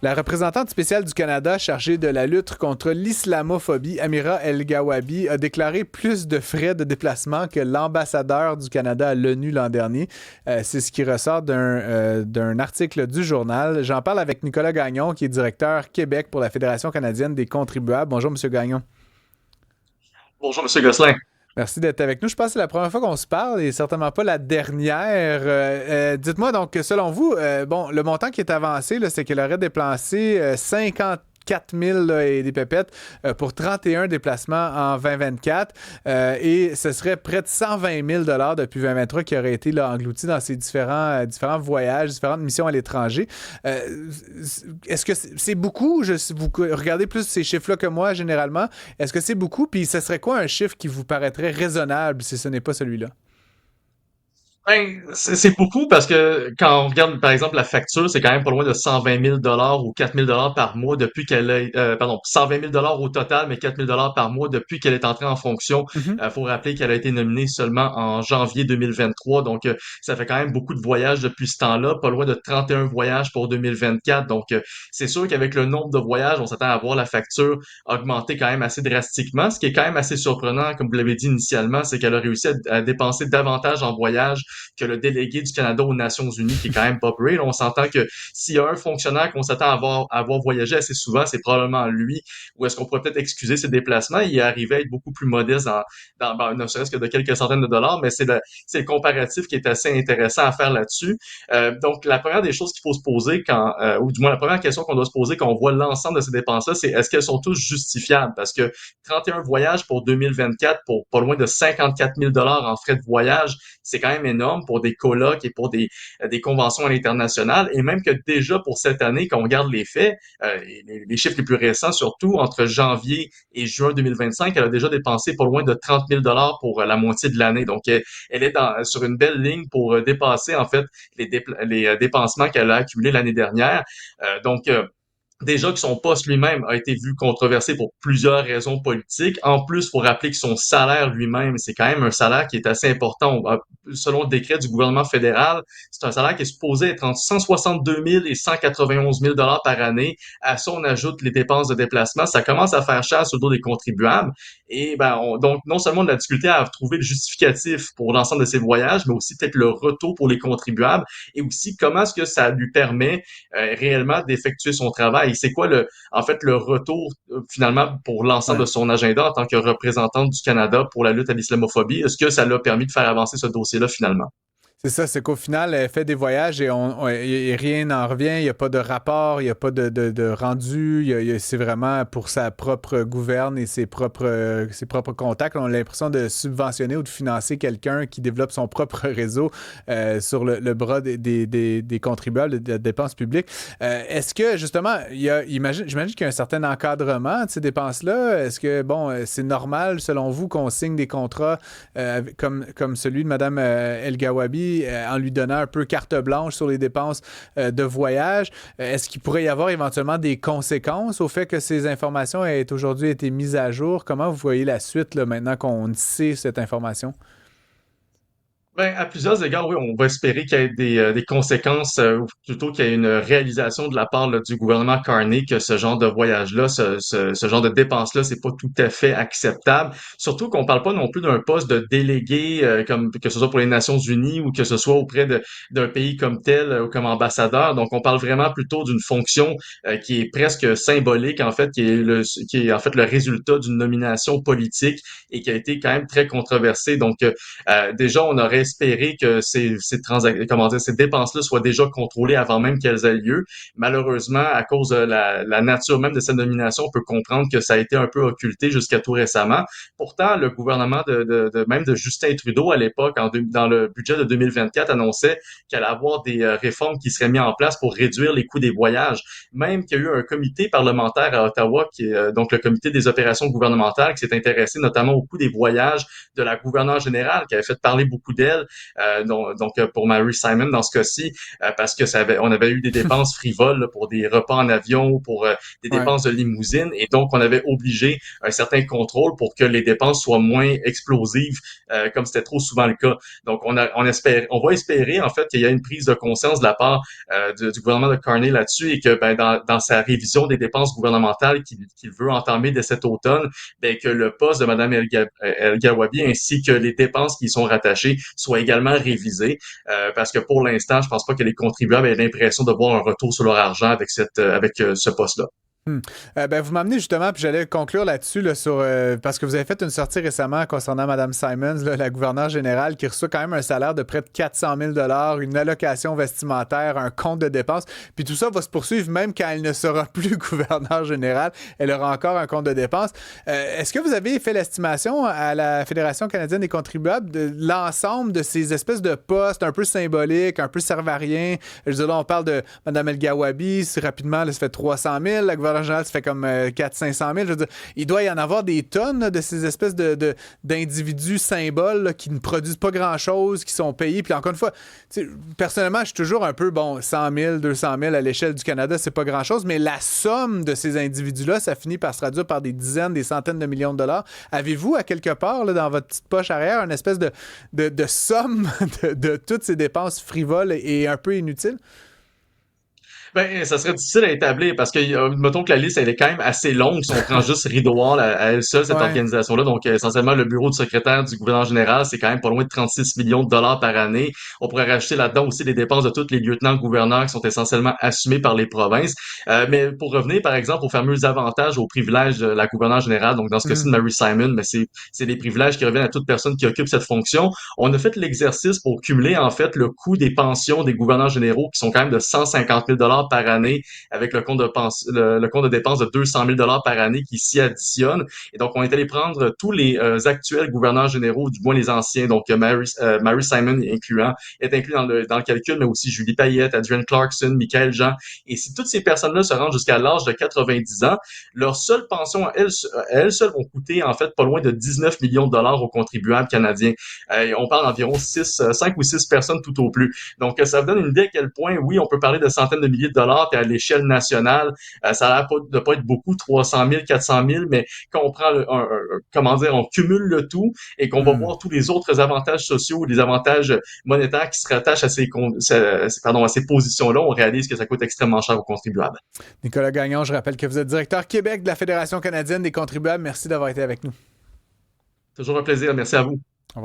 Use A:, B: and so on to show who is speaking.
A: La représentante spéciale du Canada chargée de la lutte contre l'islamophobie, Amira El-Gawabi, a déclaré plus de frais de déplacement que l'ambassadeur du Canada à l'ONU l'an dernier. C'est ce qui ressort d'un article du journal. J'en parle avec Nicolas Gagnon, qui est directeur Québec pour la Fédération canadienne des contribuables. Bonjour, M. Gagnon.
B: Bonjour, Monsieur Gosselin.
A: Merci d'être avec nous. Je pense que c'est la première fois qu'on se parle et certainement pas la dernière. Dites-moi donc, selon vous, bon, le montant qui est avancé, là, c'est qu'elle aurait dépensé 54 000 là, et des pépettes pour 31 déplacements en 2024 et ce serait près de 120 000 depuis 2023 qui auraient été là, engloutis dans ces différents voyages, différentes missions à l'étranger. Est-ce que c'est beaucoup? Vous regardez plus ces chiffres-là que moi, généralement. Est-ce que c'est beaucoup? Puis ce serait quoi un chiffre qui vous paraîtrait raisonnable si ce n'est pas celui-là?
B: Ben, c'est beaucoup parce que quand on regarde, par exemple, la facture, c'est quand même pas loin de 120 000 ou 4 000 par mois depuis qu'elle est, pardon, 120 000 au total, mais 4 000 par mois depuis qu'elle est entrée en fonction.
A: Mhm.
B: Faut rappeler qu'elle a été nominée seulement en janvier 2023, donc ça fait quand même beaucoup de voyages depuis ce temps-là, pas loin de 31 voyages pour 2024. Donc, c'est sûr qu'avec le nombre de voyages, on s'attend à voir la facture augmenter quand même assez drastiquement. Ce qui est quand même assez surprenant, comme vous l'avez dit initialement, c'est qu'elle a réussi à dépenser davantage en voyages que le délégué du Canada aux Nations Unies, qui est quand même Bob Ray. On s'entend que s'il y a un fonctionnaire qu'on s'attend à avoir voyagé assez souvent, c'est probablement lui. Ou est-ce qu'on pourrait peut-être excuser ses déplacements? Il est arrivé à être beaucoup plus modeste ne serait-ce que de quelques centaines de dollars, mais c'est le comparatif qui est assez intéressant à faire là-dessus. Donc, la première des choses qu'il faut se poser ou du moins la première question qu'on doit se poser quand on voit l'ensemble de ces dépenses-là, c'est est-ce qu'elles sont tous justifiables? Parce que 31 voyages pour 2024 pour pas loin de 54 000 en frais de voyage, c'est quand même énorme pour des colloques et pour des conventions à l'international. Et même que déjà pour cette année, quand on regarde les faits, les chiffres les plus récents, surtout entre janvier et juin 2025, elle a déjà dépensé pas loin de 30 000 pour la moitié de l'année. Donc, elle est sur une belle ligne pour dépasser en fait les dépensements qu'elle a accumulés l'année dernière. Donc, déjà que son poste lui-même a été vu controversé pour plusieurs raisons politiques. En plus, il faut rappeler que son salaire lui-même, c'est quand même un salaire qui est assez important. Selon le décret du gouvernement fédéral, c'est un salaire qui est supposé être entre 162 000 et 191 000 par année. À ça, on ajoute les dépenses de déplacement. Ça commence à faire cher sur le dos des contribuables. Et donc, non seulement on a la difficulté à trouver le justificatif pour l'ensemble de ces voyages, mais aussi peut-être le retour pour les contribuables et aussi comment est-ce que ça lui permet réellement d'effectuer son travail. C'est quoi en fait, le retour finalement pour l'ensemble
A: Ouais.
B: de son agenda en tant que représentante du Canada pour la lutte à l'islamophobie? Est-ce que ça l'a permis de faire avancer ce dossier-là finalement?
A: C'est ça, c'est qu'au final, elle fait des voyages et, et rien n'en revient. Il n'y a pas de rapport, il n'y a pas de rendu. C'est vraiment pour sa propre gouverne et ses propres contacts. On a l'impression de subventionner ou de financer quelqu'un qui développe son propre réseau sur le bras des contribuables de dépenses publiques. Est-ce que, justement, j'imagine qu'il y a un certain encadrement de ces dépenses-là? Est-ce que, bon, c'est normal, selon vous, qu'on signe des contrats comme celui de Mme El Gawabi en lui donnant un peu carte blanche sur les dépenses de voyage? Est-ce qu'il pourrait y avoir éventuellement des conséquences au fait que ces informations aient aujourd'hui été mises à jour? Comment vous voyez la suite là, maintenant qu'on sait cette information?
B: Ben, à plusieurs égards, oui, on va espérer qu'il y ait des conséquences, ou plutôt qu'il y ait une réalisation de la part là, du gouvernement Carney que ce genre de voyage-là, ce genre de dépenses-là, c'est pas tout à fait acceptable. Surtout qu'on parle pas non plus d'un poste de délégué, comme que ce soit pour les Nations Unies ou que ce soit auprès d'un pays comme tel, ou comme ambassadeur. Donc, on parle vraiment plutôt d'une fonction qui est presque symbolique, en fait, qui est en fait le résultat d'une nomination politique et qui a été quand même très controversée. Donc, déjà, on aurait espéré que comment dire, ces dépenses-là soient déjà contrôlées avant même qu'elles aient lieu. Malheureusement, à cause de la nature même de cette nomination, on peut comprendre que ça a été un peu occulté jusqu'à tout récemment. Pourtant, le gouvernement même de Justin Trudeau à l'époque, dans le budget de 2024, annonçait qu'il allait avoir des réformes qui seraient mises en place pour réduire les coûts des voyages. Même qu'il y a eu un comité parlementaire à Ottawa, qui est donc le comité des opérations gouvernementales, qui s'est intéressé notamment au coût des voyages de la gouverneure générale, qui avait fait parler beaucoup d'elle personnel, pour Mary Simon dans ce cas-ci, parce que on avait eu des dépenses frivoles là, pour des repas en avion, pour des
A: Ouais.
B: dépenses de limousine, et donc on avait obligé un certain contrôle pour que les dépenses soient moins explosives, comme c'était trop souvent le cas. Donc on va espérer en fait qu'il y a une prise de conscience de la part du gouvernement de Carney là-dessus, et que dans sa révision des dépenses gouvernementales qu'il veut entamer dès cet automne, que le poste de Mme El Gawabi ainsi que les dépenses qui y sont rattachées soient également révisées, parce que pour l'instant, je pense pas que les contribuables aient l'impression de voir un retour sur leur argent avec ce poste-là.
A: Hmm. Vous m'amenez justement, puis j'allais conclure là-dessus, là, parce que vous avez fait une sortie récemment concernant Mme Simons, là, la gouverneure générale, qui reçoit quand même un salaire de près de 400 000 une allocation vestimentaire, un compte de dépenses. Puis tout ça va se poursuivre même quand elle ne sera plus gouverneure générale. Elle aura encore un compte de dépenses. Est-ce que vous avez fait l'estimation à la Fédération canadienne des contribuables de l'ensemble de ces espèces de postes un peu symboliques, un peu servent à rien? Je veux dire, là, on parle de Mme El Gawabi, rapidement, là, ça fait 300 000. La gouverneure générale, ça fait comme 400-500 000. Je veux dire, il doit y en avoir des tonnes là, de ces espèces d'individus symboles là, qui ne produisent pas grand-chose, qui sont payés. Puis encore une fois, personnellement, je suis toujours un peu, 100 000, 200 000 à l'échelle du Canada, c'est pas grand-chose, mais la somme de ces individus-là, ça finit par se traduire par des dizaines, des centaines de millions de dollars. Avez-vous, à quelque part, là, dans votre petite poche arrière, une espèce de somme de toutes ces dépenses frivoles et un peu inutiles?
B: Ça serait difficile à établir parce que, mettons que la liste, elle est quand même assez longue si on prend juste Rideau Hall à elle seule, cette
A: Ouais.
B: organisation-là. Donc, essentiellement, le bureau du secrétaire du gouverneur général, c'est quand même pas loin de 36 millions de dollars par année. On pourrait rajouter là-dedans aussi les dépenses de tous les lieutenants-gouverneurs qui sont essentiellement assumés par les provinces. Mais pour revenir, par exemple, aux fameux avantages, aux privilèges de la gouverneure générale, donc dans ce cas-ci de
A: Mhm.
B: Mary Simon, mais c'est des privilèges qui reviennent à toute personne qui occupe cette fonction. On a fait l'exercice pour cumuler, en fait, le coût des pensions des gouverneurs généraux qui sont quand même de 150 000 dollars par année, avec le compte de dépenses de 200 000 dollars par année qui s'y additionne. Et donc, on est allé prendre tous les actuels gouverneurs généraux, du moins les anciens, donc Mary Simon incluant, est inclus dans le calcul, mais aussi Julie Payette, Adrienne Clarkson, Michael Jean. Et si toutes ces personnes-là se rendent jusqu'à l'âge de 90 ans, leur seule pension à elles seules vont coûter en fait pas loin de 19 millions de dollars aux contribuables canadiens. On parle d'environ 5 ou 6 personnes tout au plus. Donc, ça vous donne une idée à quel point, oui, on peut parler de centaines de milliers de dollars, puis à l'échelle nationale, ça a l'air de pas être beaucoup, 300 000, 400 000, mais quand on prend, comment dire, on cumule le tout et qu'on va
A: Hmm.
B: voir tous les autres avantages sociaux, les avantages monétaires qui se rattachent à ces positions-là, on réalise que ça coûte extrêmement cher aux contribuables.
A: Nicolas Gagnon, je rappelle que vous êtes directeur Québec de la Fédération canadienne des contribuables. Merci d'avoir été avec nous.
B: Toujours un plaisir. Merci à vous.